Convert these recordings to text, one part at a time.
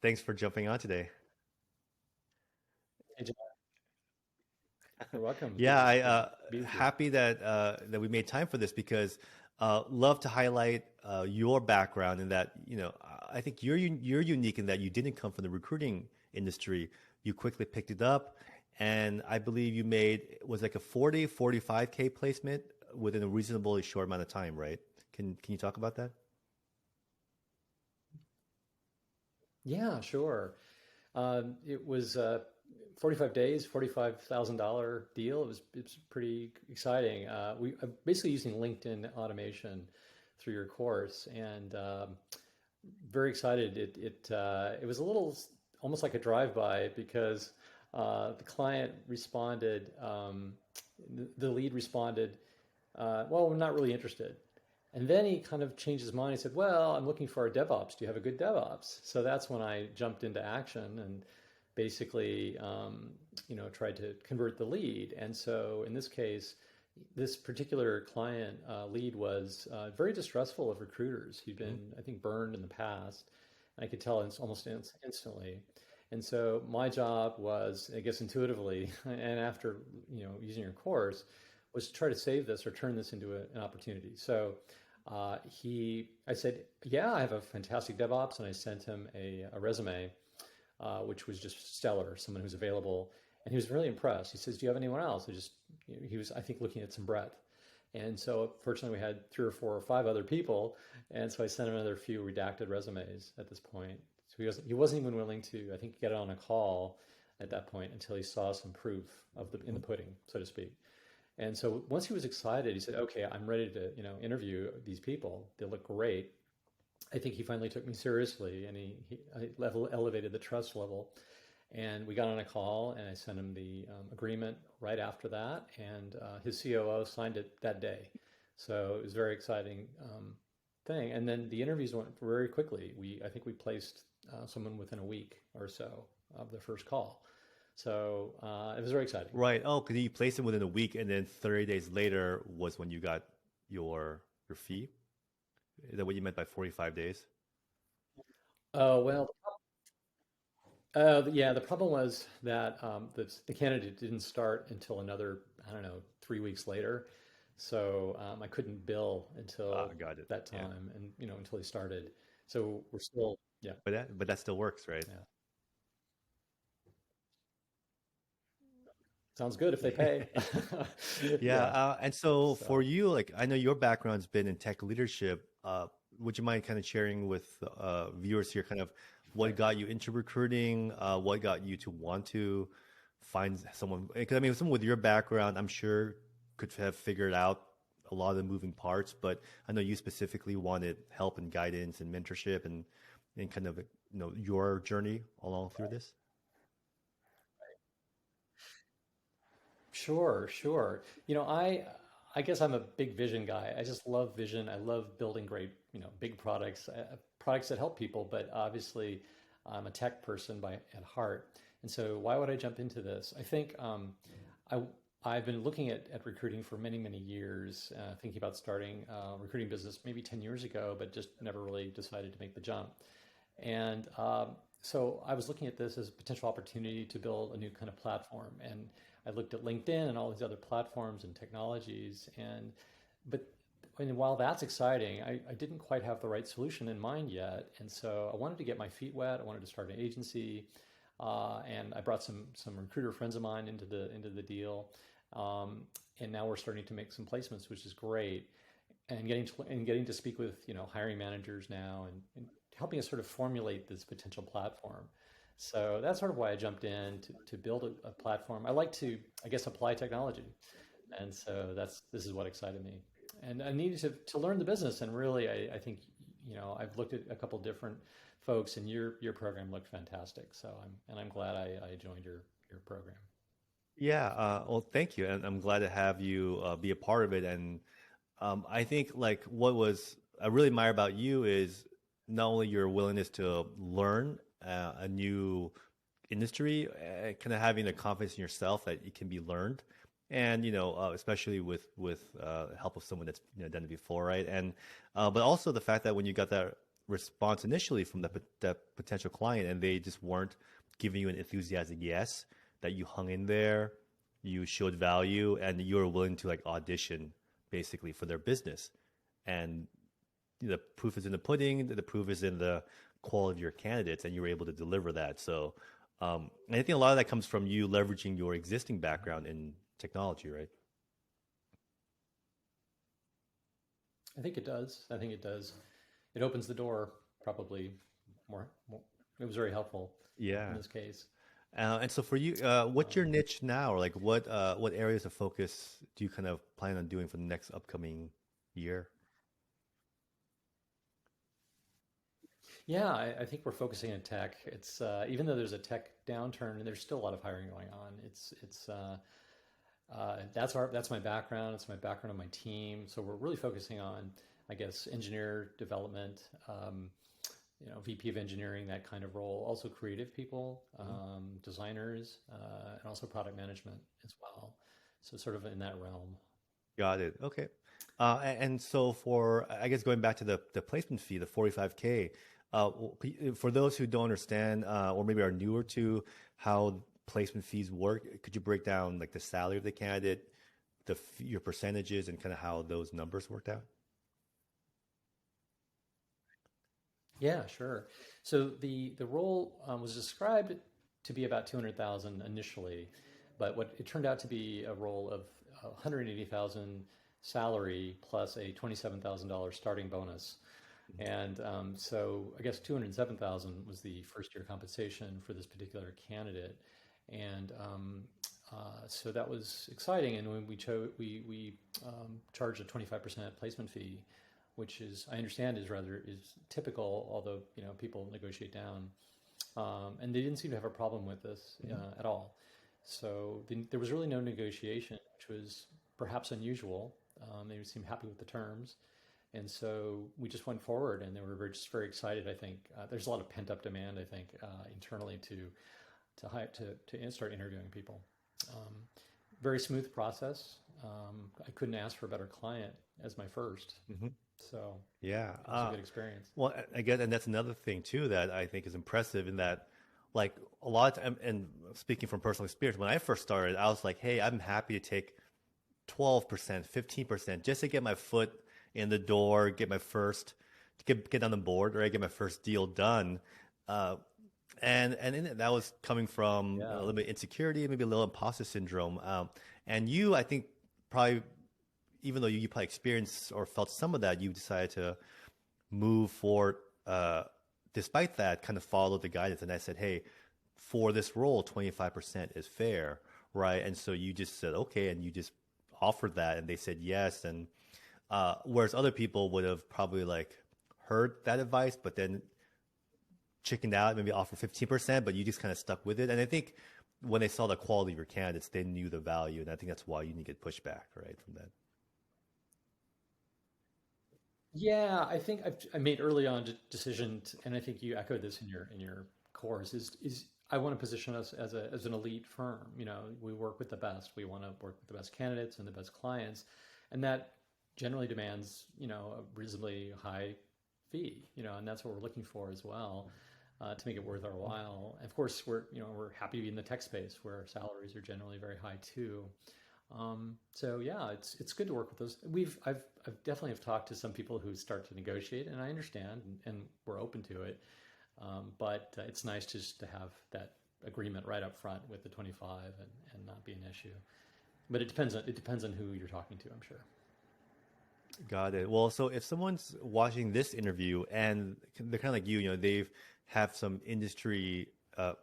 Thanks for jumping on today. Hey, John, you're welcome. Yeah, I Good to be with you. happy that that we made time for this because love to highlight your background and that I think you're unique in that you didn't come from the recruiting industry. You quickly picked it up, and I believe you made it was like a 40 45K placement within a reasonably short amount of time, right? Can you talk about that? Yeah, sure. It was 45 days, $45,000 deal. It was pretty exciting. I'm basically using LinkedIn automation through your course, and very excited. It was a little almost like a drive-by because the client responded, the lead responded, well, we're not really interested. And then he kind of changed his mind. He said, well, I'm looking for a DevOps. Do you have a good DevOps? So that's when I jumped into action and basically, tried to convert the lead. And so in this case, this particular client lead was very distrustful of recruiters. He'd Mhm. been, I think, burned in the past. And I could tell it's almost instantly. And so my job was, I guess, intuitively, and after using your course, was to try to save this or turn this into an opportunity. So I said, yeah, I have a fantastic DevOps, and I sent him a resume, which was just stellar, someone who's available, and he was really impressed. He says, "Do you have anyone else?" He was, I think, looking at some breadth, and so fortunately, we had three or four or five other people, and so I sent him another few redacted resumes at this point. So he wasn't even willing to, I think, get on a call at that point until he saw some proof of the in the pudding, so to speak. And so once he was excited, he said, "Okay, I'm ready to, interview these people. They look great." I think he finally took me seriously, and he elevated the trust level. And we got on a call, and I sent him the agreement right after that, and his COO signed it that day. So it was a very exciting thing. And then the interviews went very quickly. I think we placed someone within a week or so of the first call. So it was very exciting. Right. Oh, because you placed them within a week, and then 30 days later was when you got your fee. Is that what you meant by 45 days? Oh, well, yeah, the problem was that the candidate didn't start until another, I don't know, 3 weeks later. So I couldn't bill Ah, until got it. that Yeah. time and, until he started. So we're still, yeah, But that still works, right? yeah. Sounds good if they pay. Yeah. Yeah. And so for So. you, like I know your background's been in tech leadership. Would you mind kind of sharing with viewers here kind of what Right. got you into recruiting? What got you to want to find someone? Because I mean, someone with your background, I'm sure could have figured out a lot of the moving parts, but I know you specifically wanted help and guidance and mentorship and kind of your journey along through this. Sure, sure. I guess I'm a big vision guy. I just love vision. I love building great, big products, products that help people. But obviously, I'm a tech person by at heart. And so, why would I jump into this? I think I I've been looking at recruiting for many, many years, thinking about starting a recruiting business maybe 10 years ago, but just never really decided to make the jump. And so I was looking at this as a potential opportunity to build a new kind of platform. And I looked at LinkedIn and all these other platforms and technologies. But and while that's exciting, I didn't quite have the right solution in mind yet. And so I wanted to get my feet wet. I wanted to start an agency. And I brought some recruiter friends of mine into the deal. And now we're starting to make some placements, which is great, and getting to speak with hiring managers now, and helping us sort of formulate this potential platform. So that's sort of why I jumped in to build a platform. I like to, I guess, apply technology, and so this is what excited me. And I needed to learn the business, and really, I think I've looked at a couple different folks, and your program looked fantastic. So I'm glad I joined your program. Yeah, well, thank you, and I'm glad to have you be a part of it. And I think like what was I really admire about you is not only your willingness to learn a new industry, kind of having the confidence in yourself that it can be learned, and especially with help of someone that's done it before, right? And but also the fact that when you got that response initially from that potential client, and they just weren't giving you an enthusiastic yes, that you hung in there, you showed value, and you were willing to like audition basically for their business. And the proof is in the pudding. The proof is in the quality of your candidates, and you were able to deliver that. So, and I think a lot of that comes from you leveraging your existing background in technology, right? I think it does. I think it does. It opens the door probably more. It was very helpful in Yeah. this case. And so for you, what's your Um, niche now? Or like what areas of focus do you kind of plan on doing for the next upcoming year? yeah, I think we're focusing on tech. It's even though there's a tech downturn, and there's still a lot of hiring going on. That's my background. It's my background on my team. So we're really focusing on, I guess, engineer development, VP of engineering, that kind of role. Also creative people, Mhm. designers, and also product management as well. So sort of in that realm. Got it. Okay. And so for, I guess going back to the placement fee, the 45K, for those who don't understand, or maybe are newer to how placement fees work, could you break down like the salary of the candidate, your percentages, and kind of how those numbers worked out? Yeah, sure. So the role was described to be about 200,000 initially, but what it turned out to be a role of 180,000 salary plus a $27,000 starting bonus. And so I guess 207,000 was the first year compensation for this particular candidate. And so that was exciting. And when we charged a 25% placement fee, which is I understand is typical, although people negotiate down, and they didn't seem to have a problem with this Mhm. at all. So there was really no negotiation, which was perhaps unusual. They seemed happy with the terms, and so we just went forward, and they were just very excited. I think there's a lot of pent up demand. I think internally to start interviewing people. Um, Very smooth process. I couldn't ask for a better client as my first, Mhm. so Yeah. it was a good experience. Well, I guess, and that's another thing too that I think is impressive in that, like a lot of time, and speaking from personal experience, when I first started, I was like, hey, I'm happy to take 12%, 15% just to get my foot in the door, get my first, get on the board, or I get my first deal done. Uh, and in it, that was coming from a Yeah. little bit insecurity, maybe a little imposter syndrome. And you, I think, probably even though you probably experienced or felt some of that, you decided to move forward. Despite that, kind of follow the guidance. And I said, hey, for this role, 25% is fair, right? And so you just said, okay, and you just offered that, and they said yes. And whereas other people would have probably like heard that advice, but then chickened out, maybe offer 15%, but you just kind of stuck with it. And I think when they saw the quality of your candidates, they knew the value, and I think that's why you didn't get pushback, right, from that. Yeah, I think I made early on decision, and I think you echoed this in your course. Is I want to position us as an elite firm. We work with the best. We want to work with the best candidates and the best clients, and that generally demands a reasonably high fee. And that's what we're looking for as well, to make it worth our while. Of course, we're happy to be in the tech space where salaries are generally very high too. So yeah, it's good to work with those. I've definitely have talked to some people who start to negotiate, and I understand, and we're open to it. But it's nice just to have that agreement right up front with the 25 and not be an issue. But it depends on who you're talking to, I'm sure. Got it. Well, so if someone's watching this interview and they're kind of like you, they've have some industry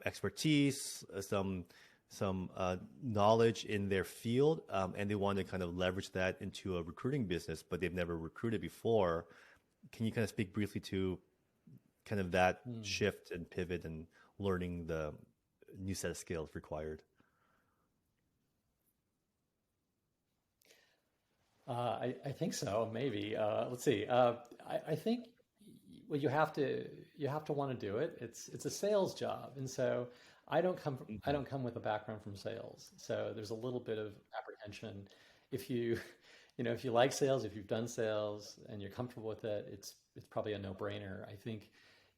expertise, some knowledge in their field, and they want to kind of leverage that into a recruiting business, but they've never recruited before. Can you kind of speak briefly to kind of that Hmm. shift and pivot and learning the new set of skills required? I think so, maybe. Let's see. I think well, you have to want to do it. It's a sales job, and so I Hmm. don't come with a background from sales, so there's a little bit of apprehension if you if you like sales, if you've done sales and you're comfortable with it, it's probably a no-brainer. I think,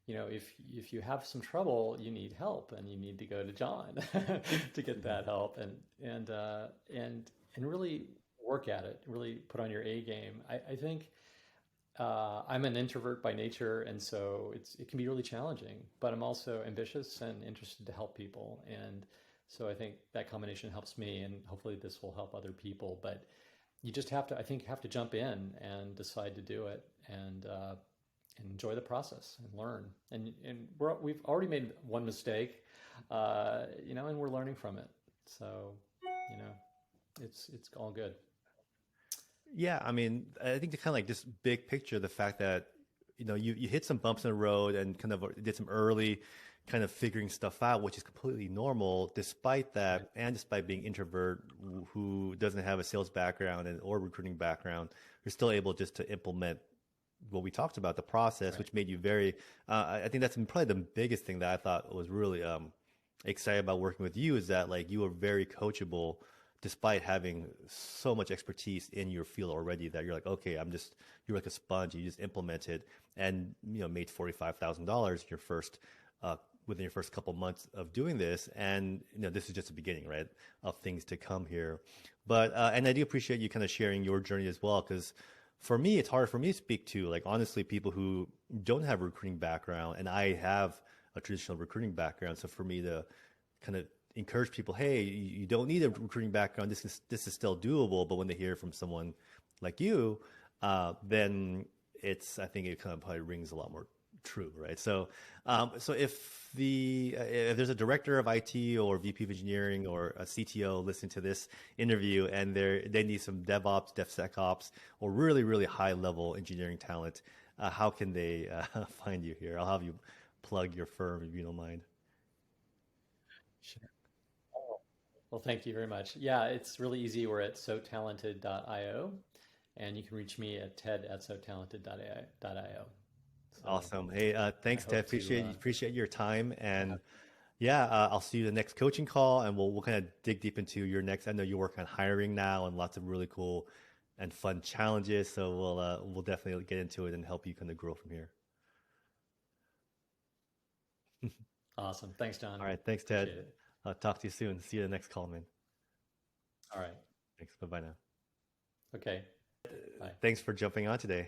if you have some trouble, you need help, and you need to go to John to get that help, and really work at it. Really put on your A game. I think I'm an introvert by nature, and so it can be really challenging. But I'm also ambitious and interested to help people, and so I think that combination helps me, and hopefully this will help other people. But you just have to, I think, have to jump in and decide to do it, and enjoy the process and learn. And we've already made one mistake, and we're learning from it. So, you know, it's all good. Yeah, I mean, I think the kind of like just big picture, the fact that you hit some bumps in the road and kind of did some early kind of figuring stuff out, which is completely normal. Despite Right. that, and despite being introvert who doesn't have a sales background and or recruiting background, you're still able just to implement what we talked about, the process, Right. which made you very. I think that's probably the biggest thing that I thought was really excited about working with you is that like you are very coachable despite having so much expertise in your field already that you're like, okay, you're like a sponge. You just implement it and, made $45,000 your first, uh, within your first couple months of doing this. And, this is just the beginning, right, of things to come here. But, and I do appreciate you kind of sharing your journey as well, because for me, it's hard for me to speak to, like, honestly, people who don't have a recruiting background, and I have a traditional recruiting background. So for me to kind of encourage people, hey, you don't need a recruiting background. This is still doable. But when they hear from someone like you, then I think it kind of probably rings a lot more true, right? So if there's a director of IT or VP of engineering or a CTO listening to this interview and they need some DevOps, DevSecOps, or really really high level engineering talent, how can they find you here? I'll have you plug your firm if you don't mind. Sure. Well, thank you very much. Yeah, it's really easy. We're at sotalented.io, and you can reach me at ted@sotalented.io. So Awesome. Hey, I thanks, Ted. hope to Appreciate your time, have. and yeah, I'll see you the next coaching call, and we'll kind of dig deep into your next. I know you work on hiring now, and lots of really cool and fun challenges. So we'll definitely get into it and help you kind of grow from here. Awesome. Thanks, John. All right, thanks, Ted. Appreciate it. I'll talk to you soon. See you the next call, man. All right. Thanks. Bye bye now. Okay. Bye. Thanks for jumping on today.